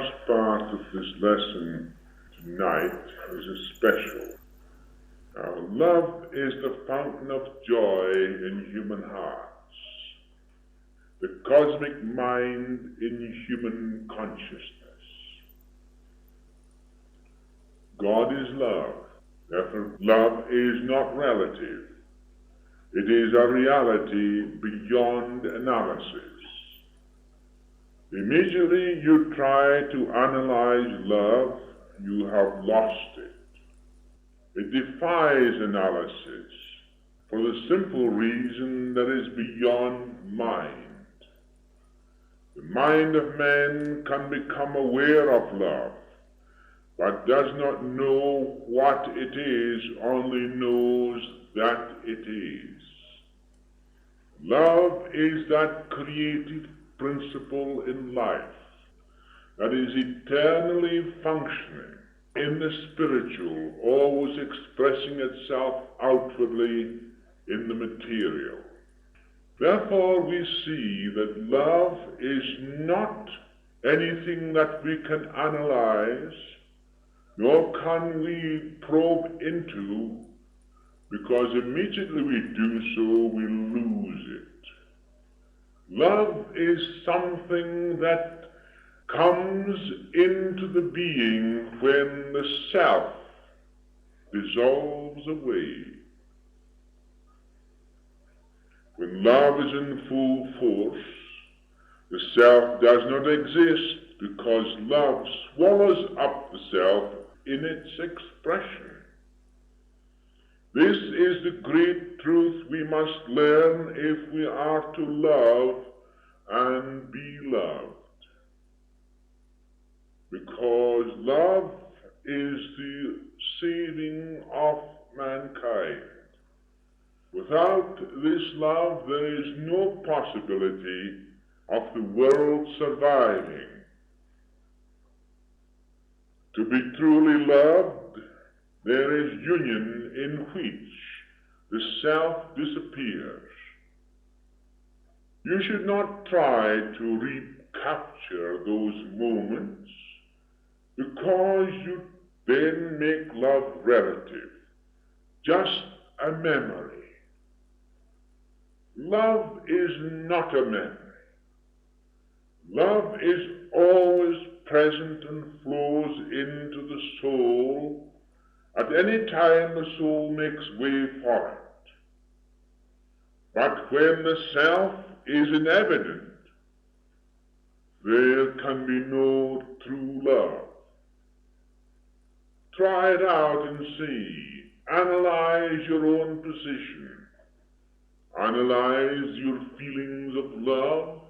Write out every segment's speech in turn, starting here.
last part of this lesson tonight is special. Now, love is the fountain of joy in human hearts, the cosmic mind in human consciousness. God is love. Therefore, love is not relative. It is a reality beyond analysis. Immediately you try to analyze love, you have lost it. It defies analysis for the simple reason that it is beyond mind. The mind of man can become aware of love, but does not know what it is, only knows that it is. Love is that creative principle in life that is eternally functioning in the spiritual, always expressing itself outwardly in the material. Therefore, we see that love is not anything that we can analyze, nor can we probe into, because immediately we do so, we lose it. Love is something that comes into the being when the self dissolves away. When love is in full force, the self does not exist because love swallows up the self in its expression. This is the great truth we must learn if we are to love and be loved. Because love is the saving of mankind. Without this love, there is no possibility of the world surviving. To be truly loved, there is union in which the self disappears. You should not try to recapture those moments, because you then make love relative, just a memory. Love is not a memory. Love is always present and flows into the soul at any time the soul makes way for it. But when the self is in evidence, there can be no true love. Try it out and see. Analyze your own position. Analyze your feelings of love.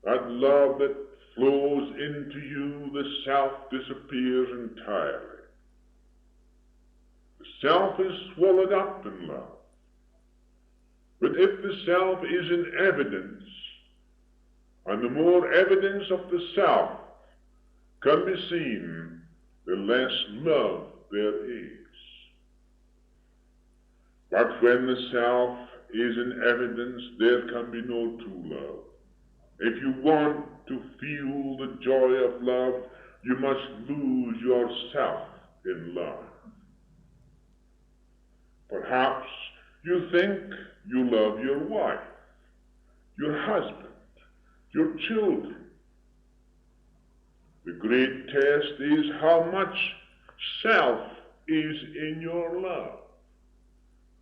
That love that flows into you, the self disappears entirely. The self is swallowed up in love. But if the self is in evidence, and the more evidence of the self can be seen, the less love there is. But when the self is in evidence, there can be no true love. If you want to feel the joy of love, you must lose yourself in love. Perhaps you think you love your wife, your husband, your children. The great test is how much self is in your love.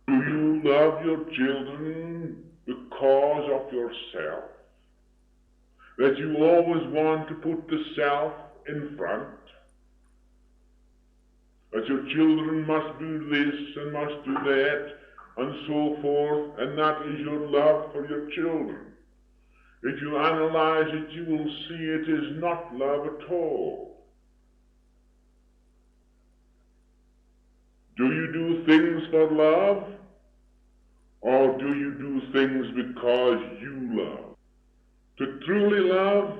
Do you love your children because of yourself? That you always want to put the self in front? That your children must do this and must do that and so forth, and that is your love for your children. If you analyze it, you will see it is not love at all. Do you do things for love, or do you do things because you love? To truly love,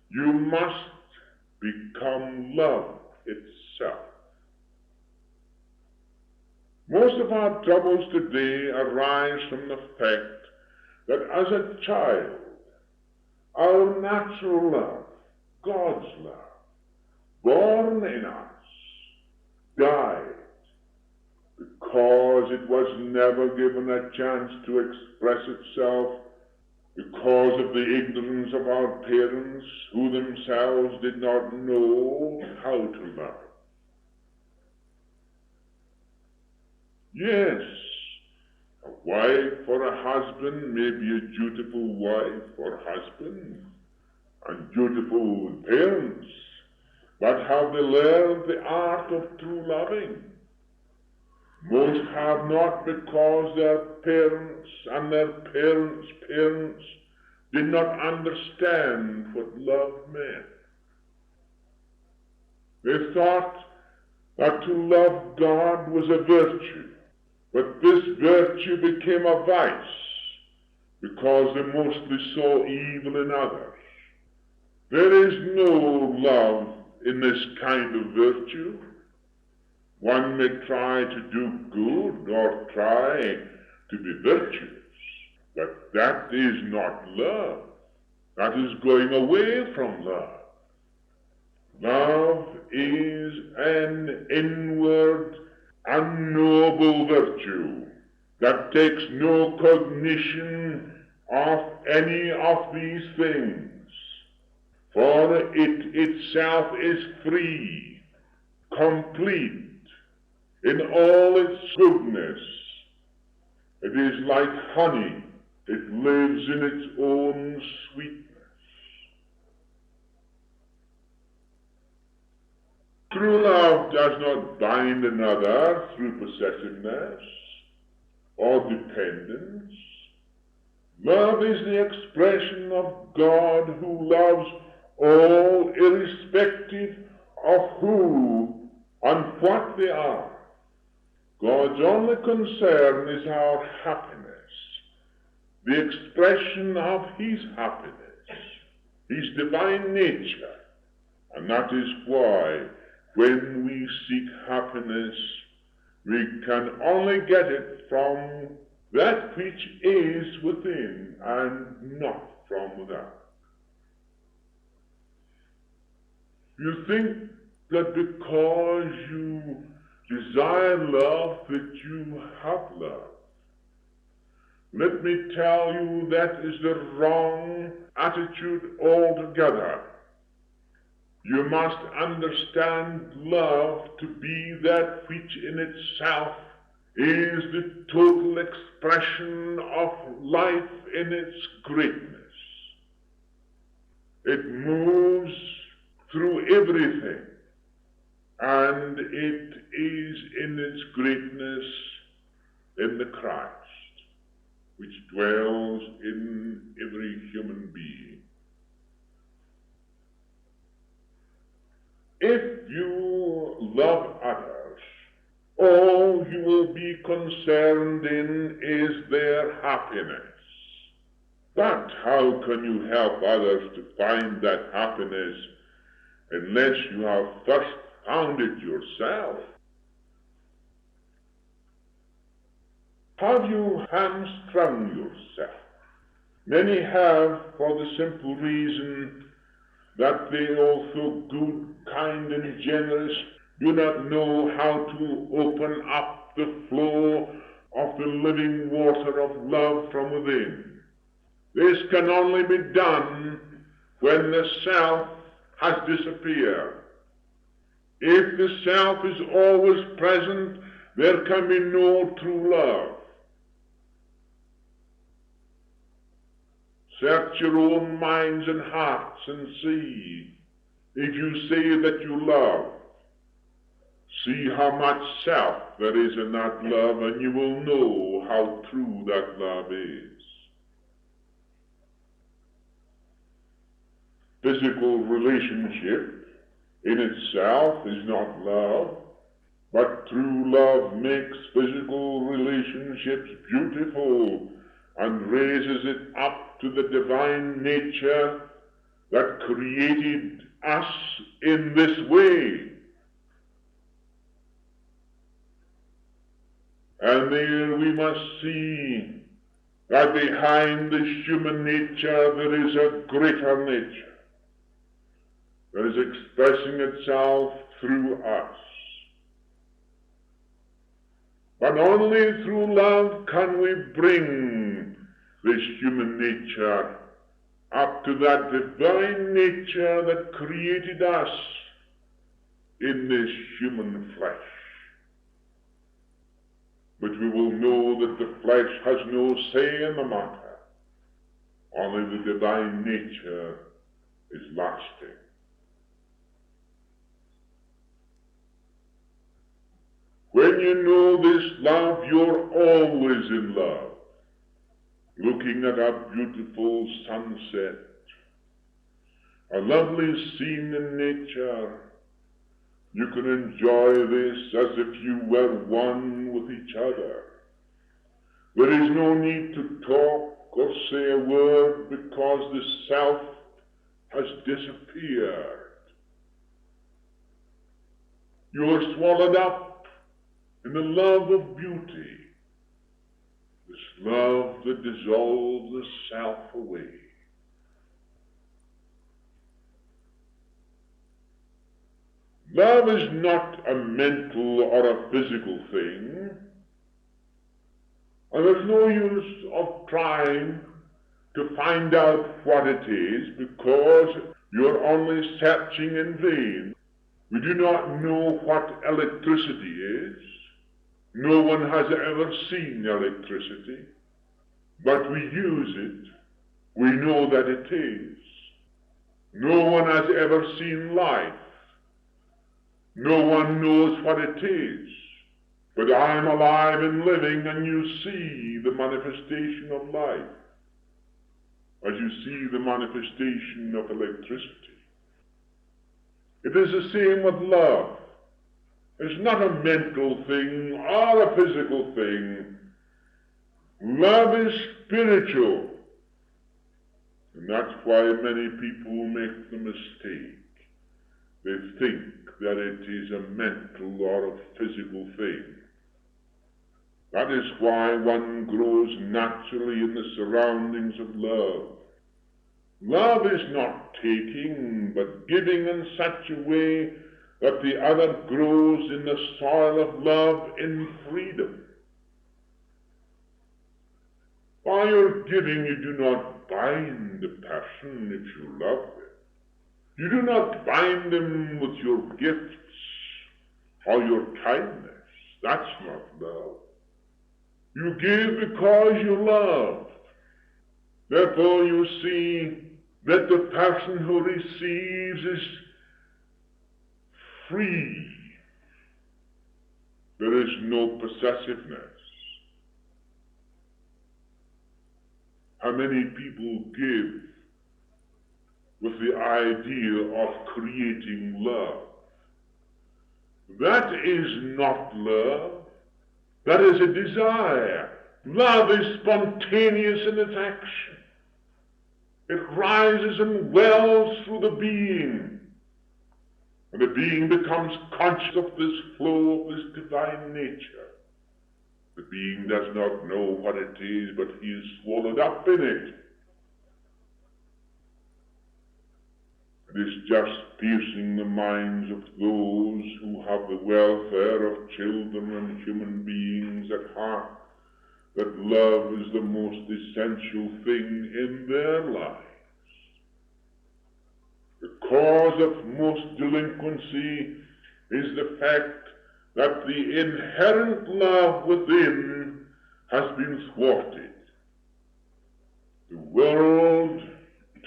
you must become love itself. Most of our troubles today arise from the fact that as a child, our natural love God's love, born in us, died, because it was never given a chance to express itself, because of the ignorance of our parents, who themselves did not know how to love. Yes, a wife or a husband may be a dutiful wife or husband, and dutiful parents, but have they learned the art of true loving? Most have not, because their parents and their parents' parents did not understand what love meant. They thought that to love God was a virtue, but this virtue became a vice, because they mostly saw evil in others. There is no love in this kind of virtue. One may try to do good or try to be virtuous, but that is not love. That is going away from love. Love is an inward, unknowable virtue that takes no cognition of any of these things, for it itself is free, complete, in all its goodness. It is like honey. It lives in its own sweetness. True love does not bind another through possessiveness or dependence. Love is the expression of God, who loves all irrespective of who and what they are. God's only concern is our happiness, the expression of his happiness, his divine nature. And that is why when we seek happiness, we can only get it from that which is within and not from without. You think that because you desire love that you have love. Let me tell you, that is the wrong attitude altogether. You must understand love to be that which in itself is the total expression of life in its greatness. It moves through everything, and it is in its greatness in the Christ, which dwells in every human being. If you love others, all you will be concerned in is their happiness. But how can you help others to find that happiness unless you have first found it yourself? Have you hamstrung yourself? Many have, for the simple reason that they, although good, kind, and generous, do not know how to open up the flow of the living water of love from within. This can only be done when the self has disappeared. If the self is always present, there can be no true love. Search your own minds and hearts and see. If you say that you love, see how much self there is in that love, and you will know how true that love is. Physical relationship in itself is not love, but true love makes physical relationships beautiful and raises it up to the divine nature that created us in this way. And there we must see that behind the human nature there is a greater nature. that is expressing itself through us. But only through love can we bring this human nature up to that divine nature that created us in this human flesh. But we will know that the flesh has no say in the matter. Only the divine nature is lasting. When you know this love, you're always in love. Looking at a beautiful sunset, a lovely scene in nature, you can enjoy this as if you were one with each other. There is no need to talk or say a word because the self has disappeared. You are swallowed up in the love of beauty, this love that dissolves the self away. Love is not a mental or a physical thing, and there's no use of trying to find out what it is because you're only searching in vain. We do not know what electricity is. No one has ever seen electricity, but we use it. We know that it is. No one has ever seen life. No one knows what it is. But I'm alive and living, and you see the manifestation of life as you see the manifestation of electricity. It is the same with love. It's not a mental thing or a physical thing. Love is spiritual. And that's why many people make the mistake. They think that it is a mental or a physical thing. That is why one grows naturally in the surroundings of love. Love is not taking, but giving in such a way that the other grows in the soil of love in freedom. By your giving, you do not bind the person if you love them. You do not bind them with your gifts or your kindness. That's not love. You give because you love. Therefore, you see that the person who receives is free. There is no possessiveness. How many people give with the idea of creating love? That is not love. That is a desire. Love is spontaneous in its action. It rises and wells through the being. And the being becomes conscious of this flow of this divine nature. The being does not know what it is, but he is swallowed up in it. It is just piercing the minds of those who have the welfare of children and human beings at heart that love is the most essential thing in their lives. The cause of most delinquency is the fact that the inherent love within has been thwarted. The world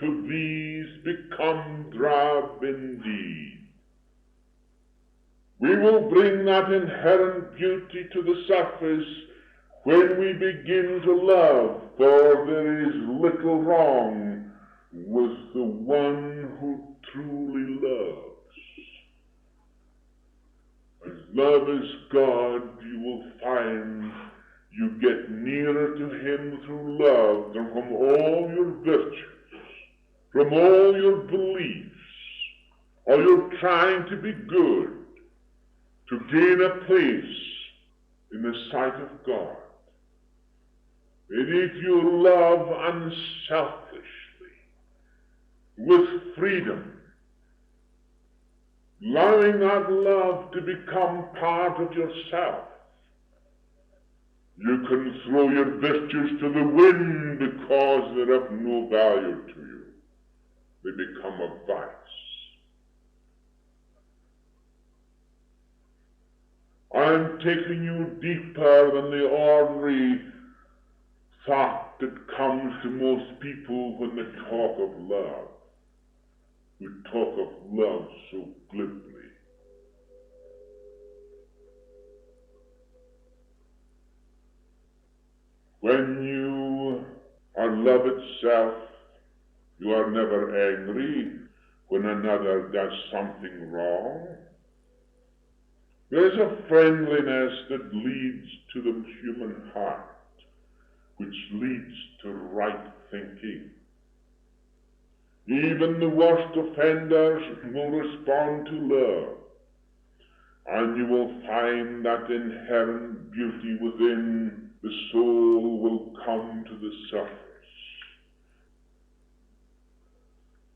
to these become drab indeed. We will bring that inherent beauty to the surface when we begin to love, for there is little wrong with the one who truly loves. As love is God, you will find you get nearer to him through love than from all your virtues, from all your beliefs, or your trying to be good, to gain a place in the sight of God. And if you love unselfishly, with freedom, allowing that love to become part of yourself. You can throw your virtues to the wind because they're of no value to you. They become a vice. I'm taking you deeper than the ordinary thought that comes to most people when they talk of love, who talk of love so glibly. When you are love itself, you are never angry when another does something wrong. There is a friendliness that leads to the human heart, which leads to right thinking. Even the worst offenders will respond to love, and you will find that inherent beauty within the soul will come to the surface.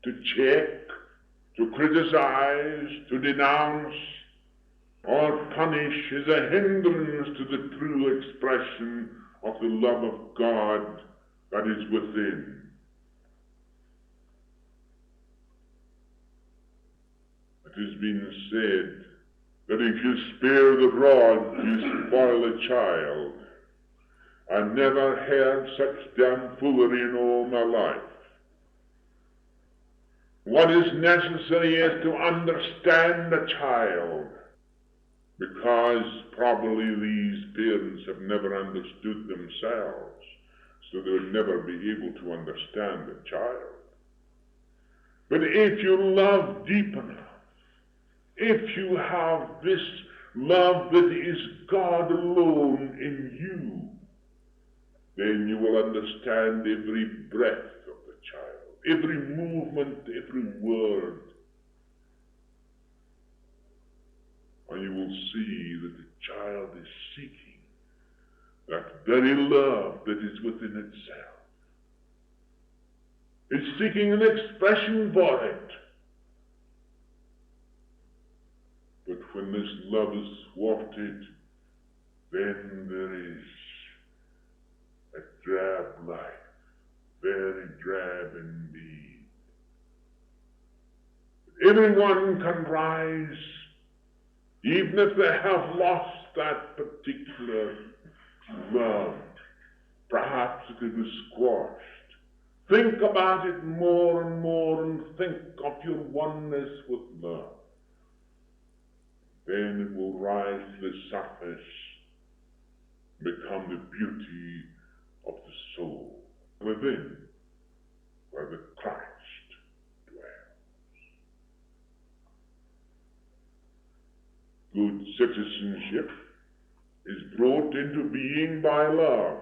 To check, to criticize, to denounce, or punish is a hindrance to the true expression of the love of God that is within. It has been said that if you spare the rod, you spoil a child. I never heard such damnfoolery in all my life. What is necessary is to understand the child, because probably these parents have never understood themselves, so they would never be able to understand the child. But if you love deep enough, if you have this love that is God alone in you, then you will understand every breath of the child, every movement, every word. And you will see that the child is seeking that very love that is within itself. It's seeking an expression for it. But when this love is thwarted, then there is a drab life, very drab indeed. Everyone can rise, even if they have lost that particular love. Perhaps it is squashed. Think about it more and more and think of your oneness with love. Then it will rise to the surface, become the beauty of the soul within, where the Christ dwells. Good citizenship is brought into being by love,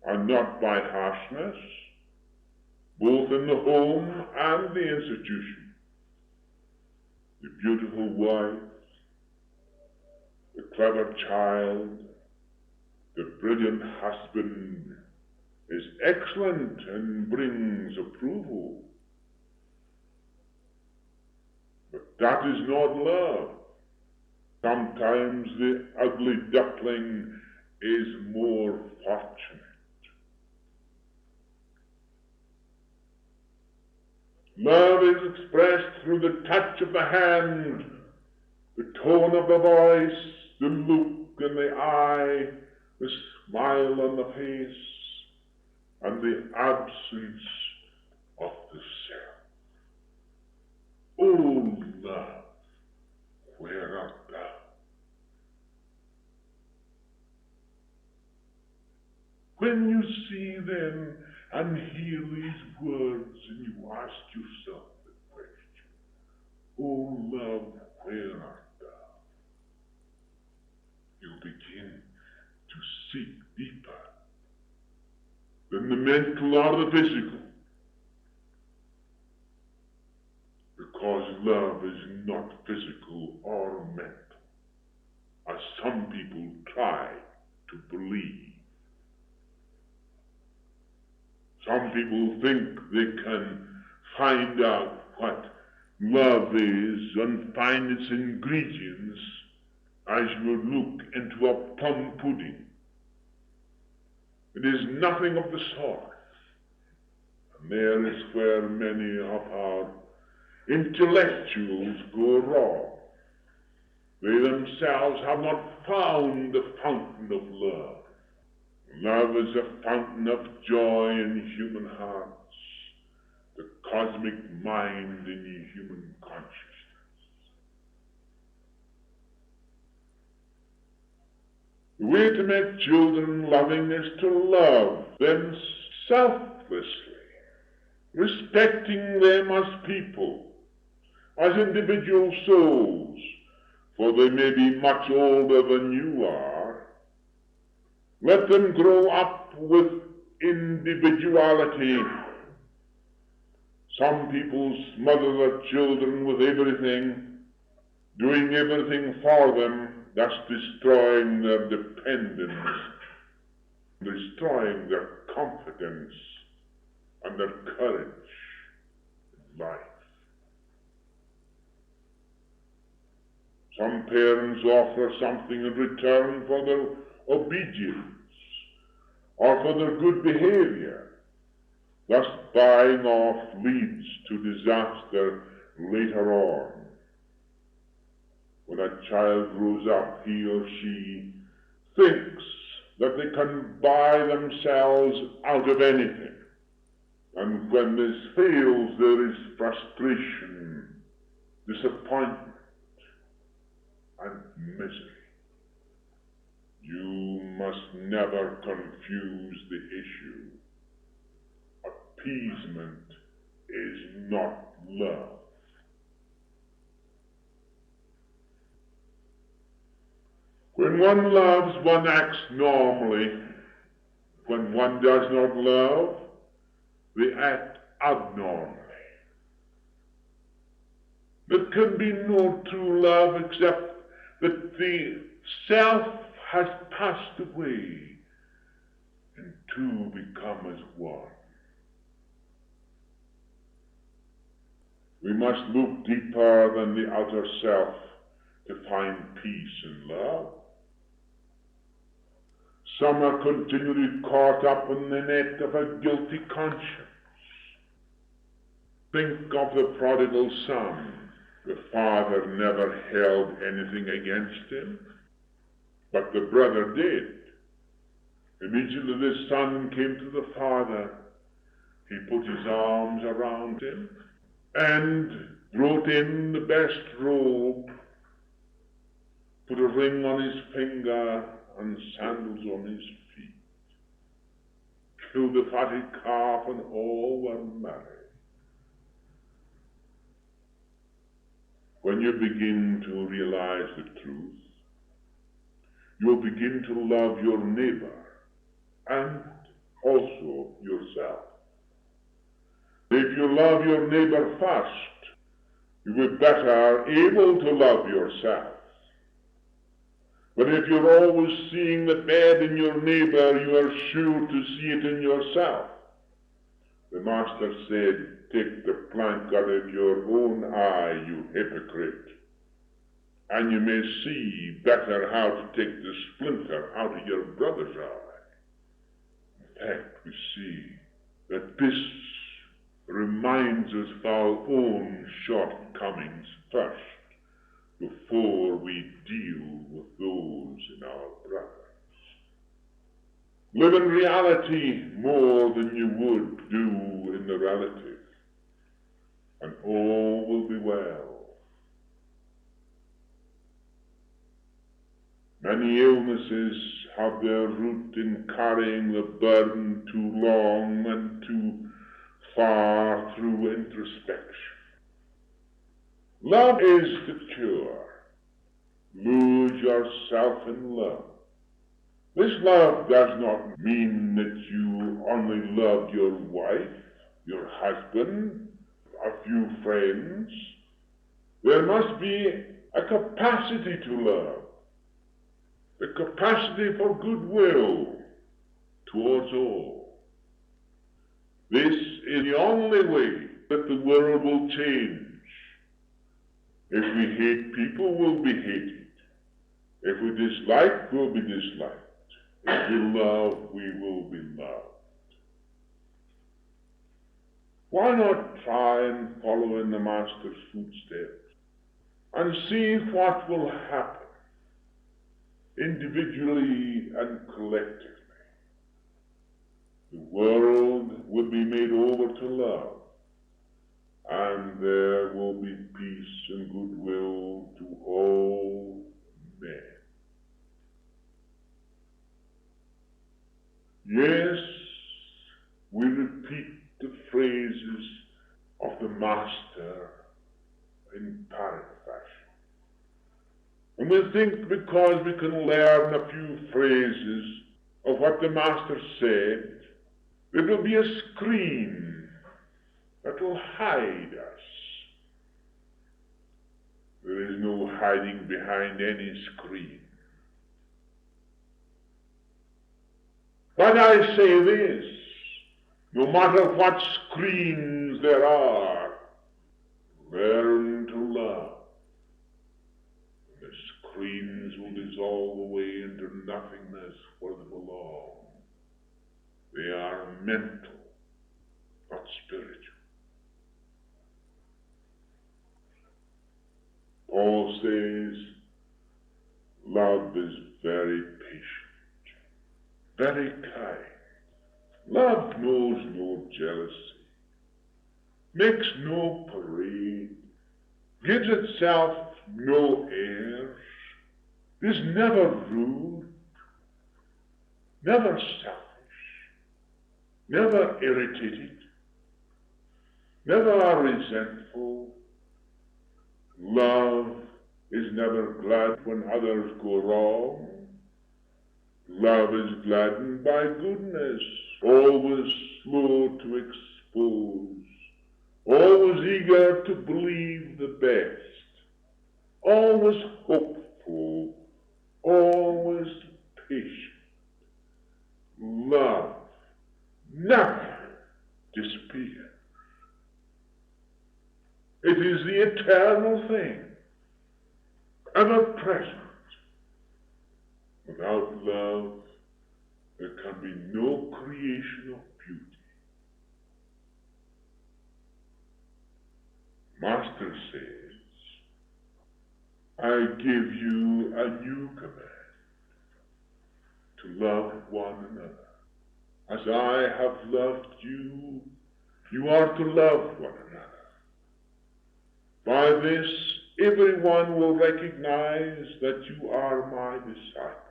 and not by harshness, both in the home and the institution. The beautiful wife, the clever child, the brilliant husband is excellent and brings approval. But that is not love. Sometimes the ugly duckling is more fortunate. Love is expressed through the touch of the hand, the tone of the voice, the look in the eye, the smile on the face, and the absence of the self. O love, where art thou? When you see then and hear these words, and you ask yourself the question, O love, where art thou? You'll begin to seek deeper than the mental or the physical, because love is not physical or mental, as some people try to believe. Some people think they can find out what Love is and find its ingredients as you would look into a plum pudding. It is nothing of the sort. And there is where many of our intellectuals go wrong. They themselves have not found the fountain of love. Love is a fountain of joy in human hearts, the cosmic mind in human consciousness. The way to make children loving is to love them selflessly, respecting them as people, as individual souls, for they may be much older than you are. Let them grow up with individuality. Some people smother their children with everything, doing everything for them, thus destroying their dependence, destroying their confidence and their courage in life. Some parents offer something in return for their obedience or for their good behavior. Thus buying off leads to disaster later on. When a child grows up, he or she thinks that they can buy themselves out of anything. And when this fails, there is frustration, disappointment, and misery. You must never confuse the issue. Appeasement is not love. When one loves, one acts normally. When one does not love, they act abnormally. There can be no true love except that the self has passed away and two become as one. We must look deeper than the outer self to find peace and love. Some are continually caught up in the net of a guilty conscience. Think of the prodigal son. The father never held anything against him, but the brother did. Immediately the son came to the father. He put his arms around him and brought in the best robe, put a ring on his finger and sandals on his feet, killed the fatted calf, and all were merry. When you begin to realize the truth, you'll begin to love your neighbor and also yourself. If you love your neighbor first, you will be better able to love yourself. But if you're always seeing the bad in your neighbor, you are sure to see it in yourself. The Master said, take the plank out of your own eye, you hypocrite, and you may see better how to take the splinter out of your brother's eye. In fact, we see that this reminds us of our own shortcomings first, before we deal with those in our brothers. Live in reality more than you would do in the relative, and all will be well. Many illnesses have their root in carrying the burden too long and too far through introspection. Love is the cure. Lose yourself in love. This love does not mean that you only love your wife, your husband, a few friends. There must be a capacity to love, a capacity for goodwill towards all. This is the only way that the world will change. If we hate people, we'll be hated. If we dislike, we'll be disliked. If we love, we will be loved. Why not try and follow in the Master's footsteps and see what will happen individually and collectively? The world will be made over to love, and there will be peace and goodwill to all men. Yes, we repeat the phrases of the Master in parrot fashion. And we think because we can learn a few phrases of what the Master said, it will be a screen that will hide us. There is no hiding behind any screen. But I say this, no matter what screens there are, learn to love. The screens will dissolve away into nothingness where they belong. They are mental, not spiritual. Paul says, love is very patient, very kind. Love knows no jealousy, makes no parade, gives itself no airs, is never rude, never selfish, never irritated, never resentful. Love is never glad when others go wrong. Love is gladdened by goodness, always slow to expose, always eager to believe the best, always hopeful, always patient. Love never disappears. It is the eternal thing, ever present. Without love, there can be no creation of beauty. Master says, I give you a new command, to love one another. As I have loved you, you are to love one another. By this, everyone will recognize that you are my disciples,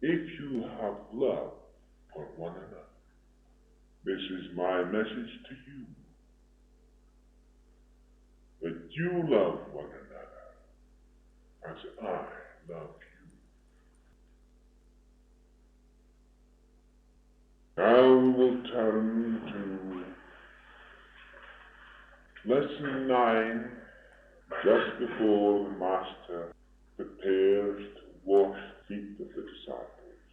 if you have love for one another. This is my message to you, that you love one another as I love you. Now we will turn to lesson 9, just before the Master prepares to wash the feet of the disciples.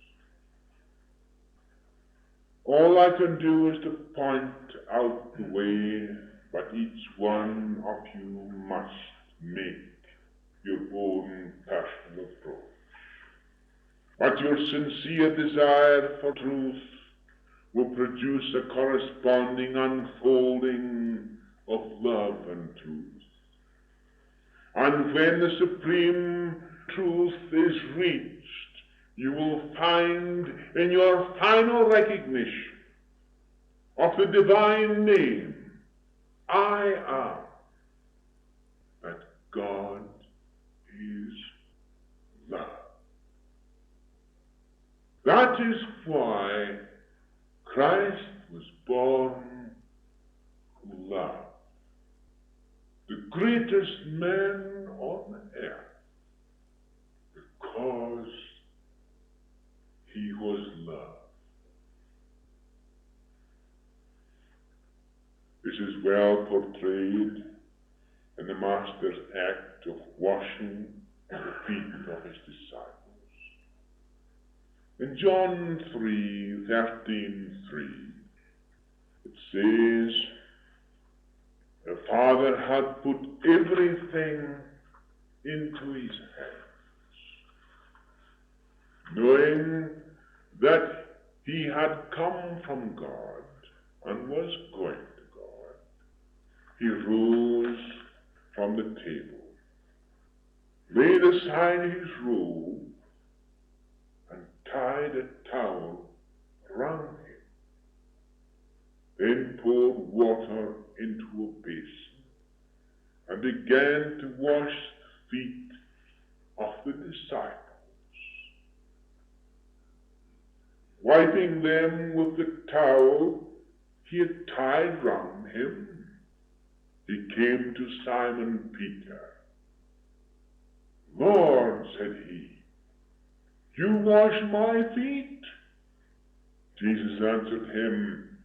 All I can do is to point out the way, but each one of you must make your own personal approach. But your sincere desire for truth will produce a corresponding unfolding of love and truth. And when the supreme truth is reached, you will find in your final recognition of the divine name, I am, that God is love. That is why Christ was born to love. The greatest man on earth, because he was love. This is well portrayed in the Master's act of washing the feet of his disciples. In John 3:13-3, it says, the Father Father had put everything into his hands, knowing that he had come from God and was going to God. He rose from the table, laid aside his robe, and tied a towel round him, then poured water into a basin and began to wash the feet of the disciples, wiping them with the towel he had tied round him. He came to Simon Peter. "Lord," said he, "you wash my feet?" Jesus answered him,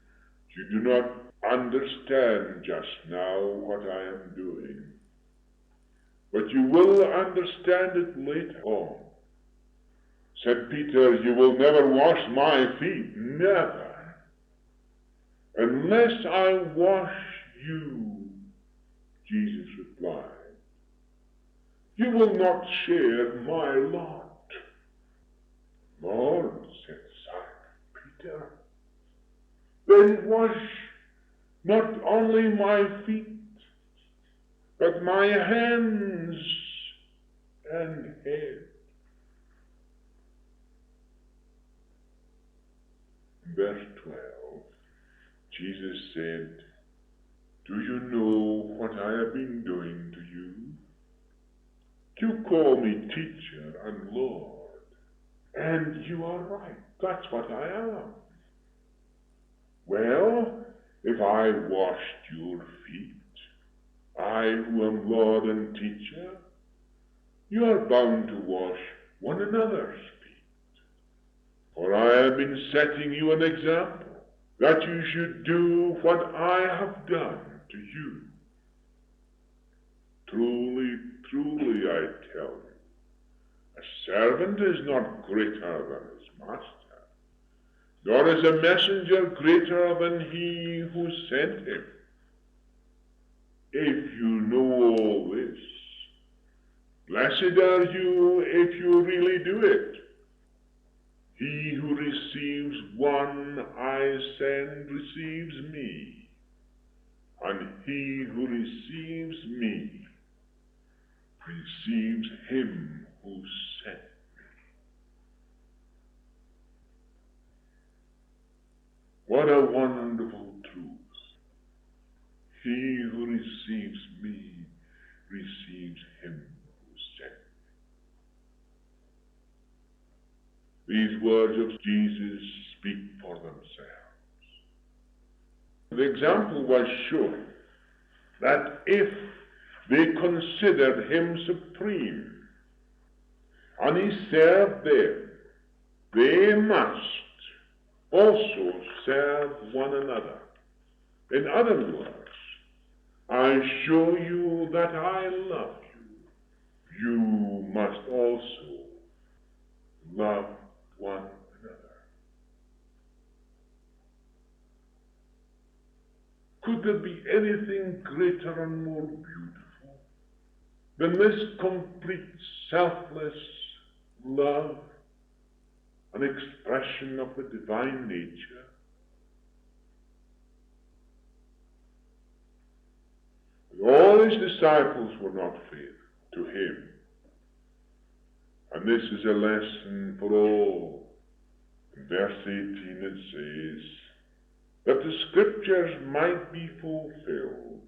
"You do not understand just now what I am doing, but you will understand it later on." Said Peter, "You will never wash my feet." "Never, unless I wash you," Jesus replied. "You will not share my lot." "Lord," said Simon Peter, "then wash not only my feet, but my hands and head." Verse 12, Jesus said, "Do you know what I have been doing to you? You call me teacher and Lord, and you are right. That's what I am. Well, if I washed your feet, I who am Lord and teacher, you are bound to wash one another's feet. For I have been setting you an example, that you should do what I have done to you. Truly, truly, I tell you, a servant is not greater than his master, nor is a messenger greater than he who sent him. If you know all this, blessed are you if you really do it. He who receives one I send receives me, and he who receives me receives him who sent me. What a wonderful truth. He who receives me receives him who sent me. These words of Jesus speak for themselves. The example was shown that if they considered him supreme and he served them, they must also serve one another. In other words, I show you that I love you. You must also love one another. Could there be anything greater and more beautiful than this complete, selfless love, an expression of the divine nature? All his disciples were not faithful to him. And this is a lesson for all. In verse 18 it says, that the scriptures might be fulfilled.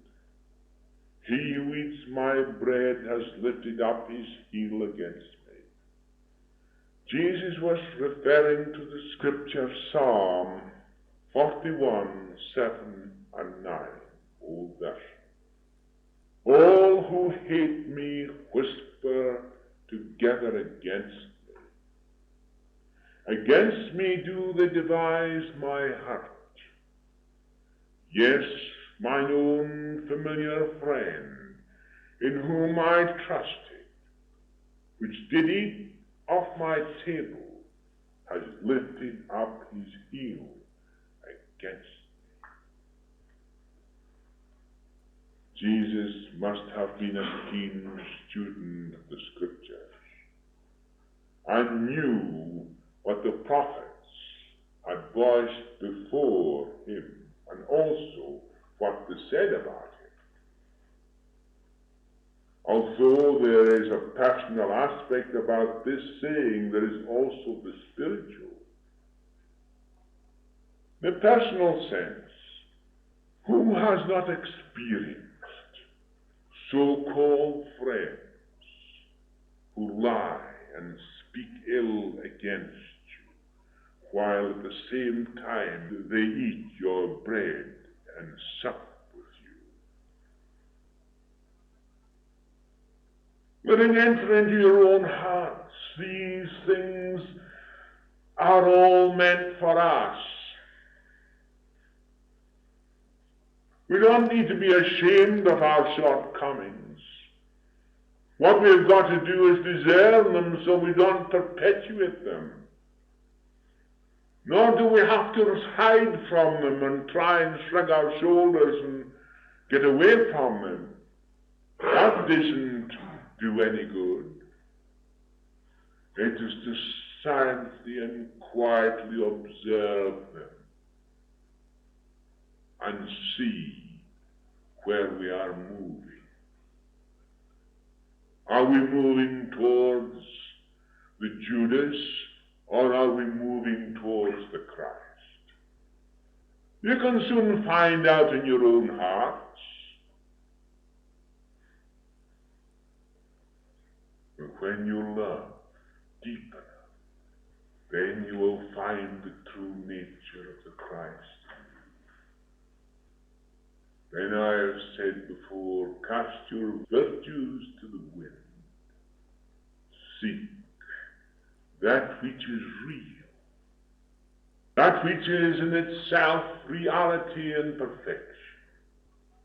He who eats my bread has lifted up his heel against me. Jesus was referring to the scripture Psalm 41, 7 and 9, old version. All who hate me whisper together against me. Against me do they devise my heart. Yes, mine own familiar friend, in whom I trusted, which did eat off my table, has lifted up his heel against me. Jesus must have been a keen student of the Scriptures and knew what the prophets had voiced before him, and also what they said about him. Although there is a personal aspect about this saying, there is also the spiritual. The personal sense. Who has not experienced so-called friends who lie and speak ill against you, while at the same time they eat your bread and sup with you? Let it enter into your own hearts. These things are all meant for us. We don't need to be ashamed of our shortcomings. What we've got to do is discern them so we don't perpetuate them. Nor do we have to hide from them and try and shrug our shoulders and get away from them. That doesn't do any good. It is to silently and quietly observe them and see where we are moving. Are we moving towards the Judas, or are we moving towards the Christ? You can soon find out in your own hearts. But when you love deep enough, then you will find the true nature of the Christ. Then I have said before, cast your virtues to the wind. Seek that which is real, that which is in itself reality and perfection,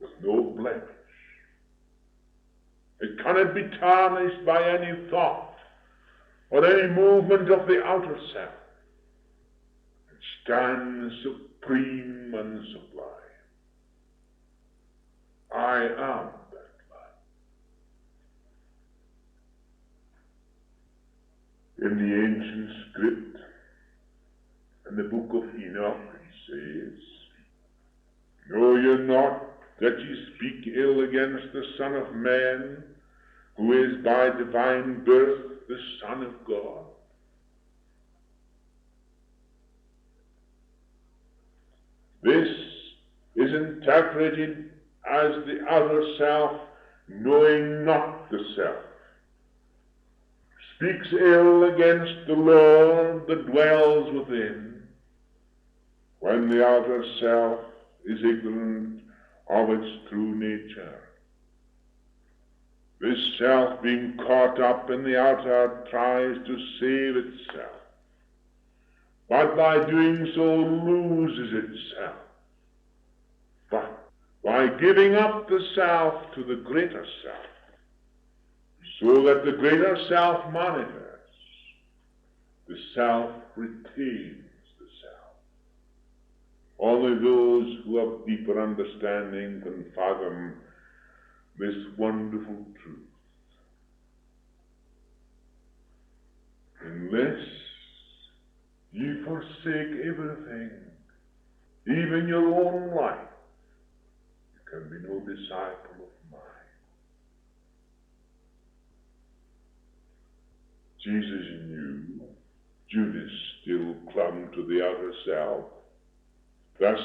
with no blemish. It cannot be tarnished by any thought or any movement of the outer self. It stands supreme and sublime. I am that light. In the ancient script, in the book of Enoch, it says, know ye not that ye speak ill against the Son of Man, who is by divine birth the Son of God? This is interpreted as the outer self knowing not the self, speaks ill against the Lord that dwells within, when the outer self is ignorant of its true nature. This self, being caught up in the outer, tries to save itself, but by doing so loses itself. But by giving up the self to the greater self, so that the greater self manifests, the self retains the self. Only those who have deeper understanding can fathom this wonderful truth. Unless ye forsake everything, even your own life, can be no disciple of mine. Jesus knew Judas still clung to the outer self. Thus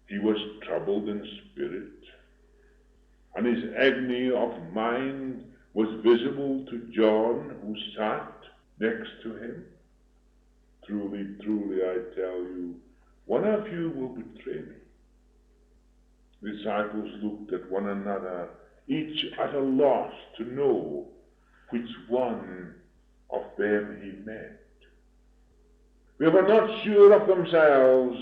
he was troubled in spirit, and his agony of mind was visible to John, who sat next to him. Truly, truly, I tell you, one of you will betray me. The disciples looked at one another, each at a loss to know which one of them he meant. They were not sure of themselves.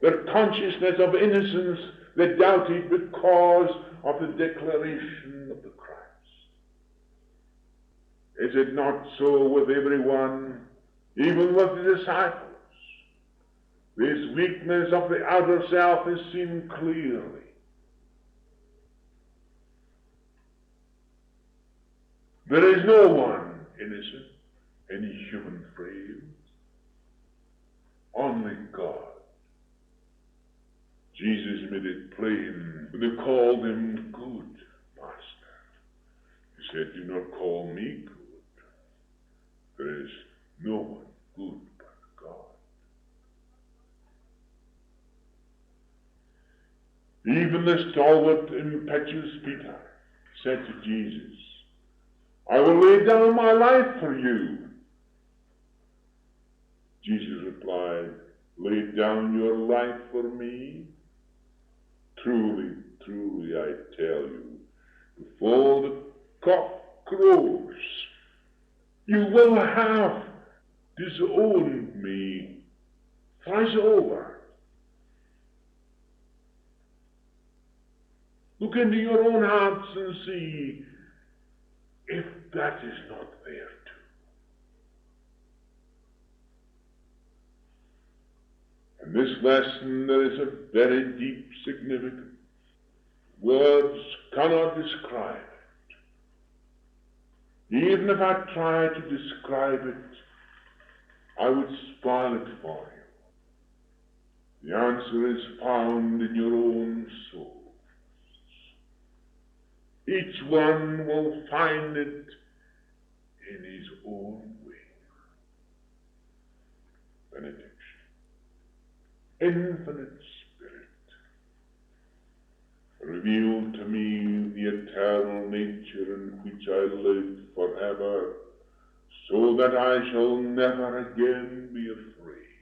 Their consciousness of innocence they doubted because of the declaration of the Christ. Is it not so with everyone, even with the disciples? This weakness of the outer self is seen clearly. There is no one innocent, any human frame, only God. Jesus made it plain when they called him good master. He said, do not call me good. There is no one good but God. Even the stalwart, impetuous Peter said to Jesus, I will lay down my life for you. Jesus replied, lay down your life for me? Truly, truly, I tell you, before the cock crows, you will have disowned me thrice over. Look into your own hearts and see if that is not there too. In this lesson there is a very deep significance. Words cannot describe it. Even if I try to describe it, I would spoil it for you. The answer is found in your own soul. Each one will find it in his own way. Benediction. Infinite Spirit, reveal to me the eternal nature in which I live forever, so that I shall never again be afraid.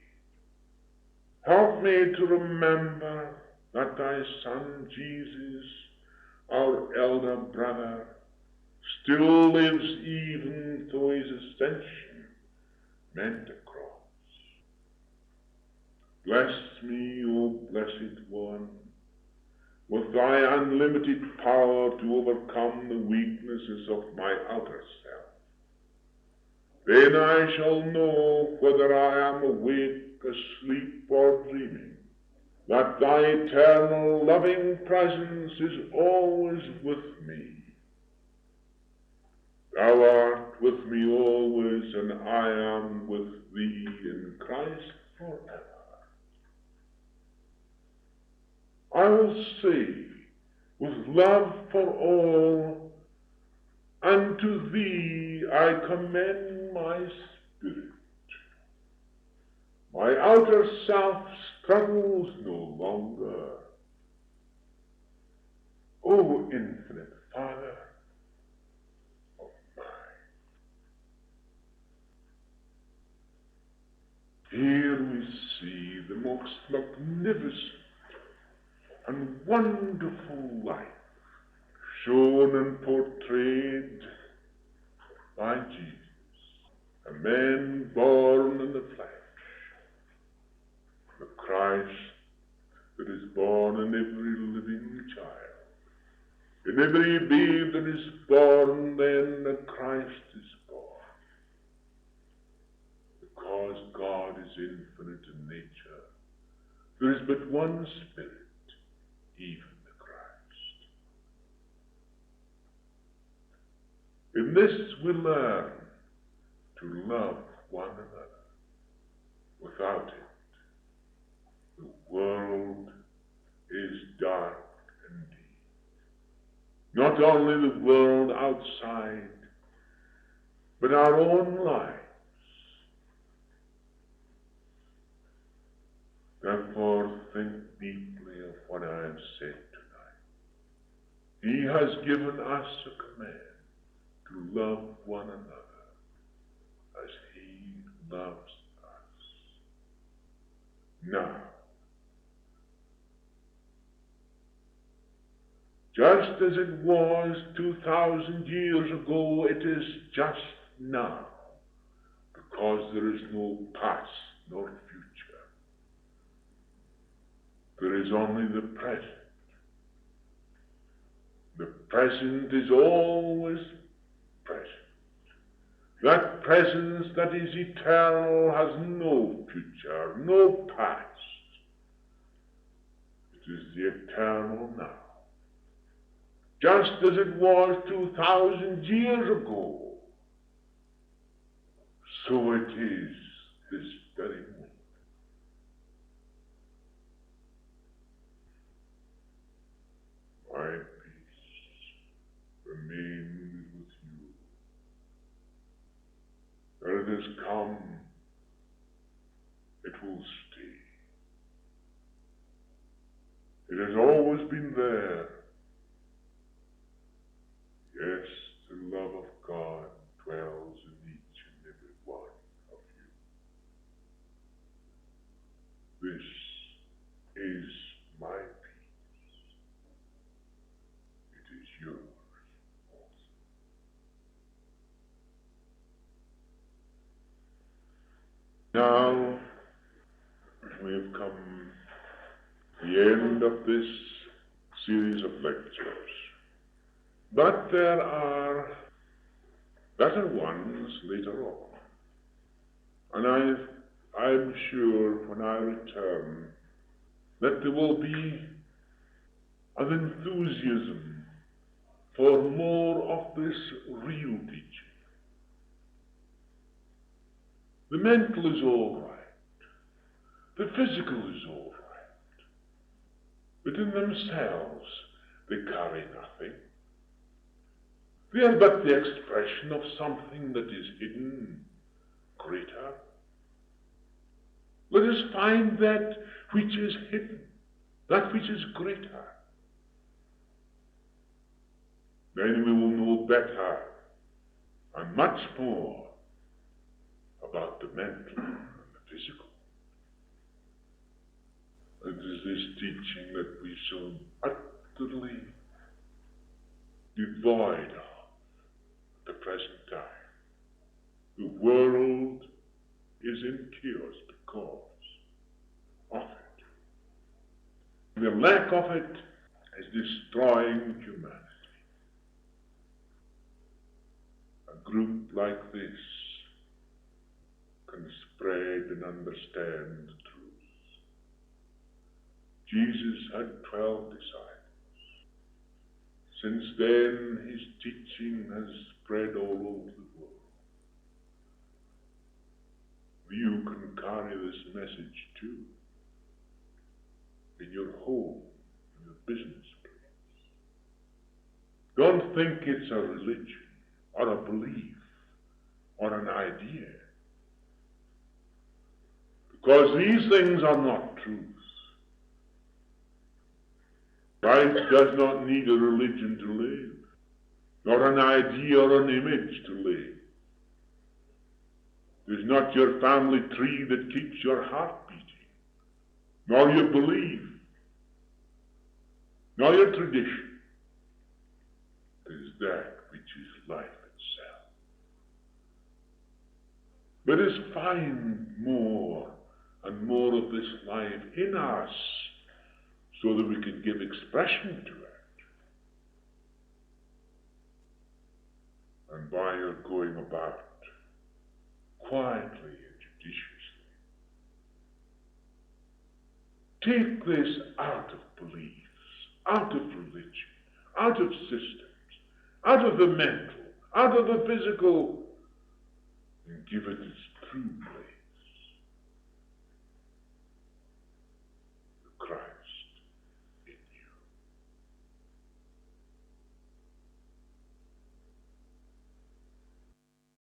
Help me to remember that thy Son Jesus, our elder brother, still lives even though his ascension meant a cross. Bless me, O Blessed One, with thy unlimited power to overcome the weaknesses of my outer self. Then I shall know whether I am awake, asleep, or dreaming, that thy eternal loving presence is always with me. Thou art with me always, and I am with thee in Christ forever. I will say, with love for all, unto thee I commend my spirit. My outer self struggles no longer. O infinite Father of mine. Here we see the most magnificent and wonderful life shown and portrayed by Jesus, a man born in the flesh, the Christ that is born in every living child. In every babe that is born, then the Christ is born. Because God is infinite in nature, there is but one Spirit, even the Christ. In this we learn to love one another. Without it, the world is dark indeed. Not only the world outside, but our own lives. Therefore, think deeply of what I have said tonight. He has given us a command to love one another as he loves us. Now, just as it was 2,000 years ago, it is just now, because there is no past nor future. There is only the present. The present is always present. That presence that is eternal has no future, no past. It is the eternal now. just as it was 2,000 years ago. So it is this very moment. My peace remains with you. Where it has come, it will stay. It has always been there. Yes, the love of God dwells in each and every one of you. This is my peace. It is yours also. Now, we have come to the end of this series of lectures. But there are better ones later on. And I'm sure when I return that there will be an enthusiasm for more of this real teaching. The mental is all right. The physical is all right. But in themselves, they carry nothing. They are but the expression of something that is hidden, greater. Let us find that which is hidden, that which is greater. Then we will know better and much more about the mental and the physical. It is this teaching that we so utterly devoid of at the present time. The world is in chaos because of it. The lack of it is destroying humanity. A group like this can spread and understand the truth. Jesus had 12 disciples. Since then, his teaching has spread all over the world. You can carry this message too, in your home, in your business place. Don't think it's a religion, or a belief, or an idea. Because these things are not truths. Life does not need a religion to live, nor an idea or an image to live. It is not your family tree that keeps your heart beating, nor your belief, nor your tradition. It is that which is life itself. Let us find more and more of this life in us so that we can give expression to it. And by your going about quietly and judiciously, take this out of beliefs, out of religion, out of systems, out of the mental, out of the physical, and give it its true place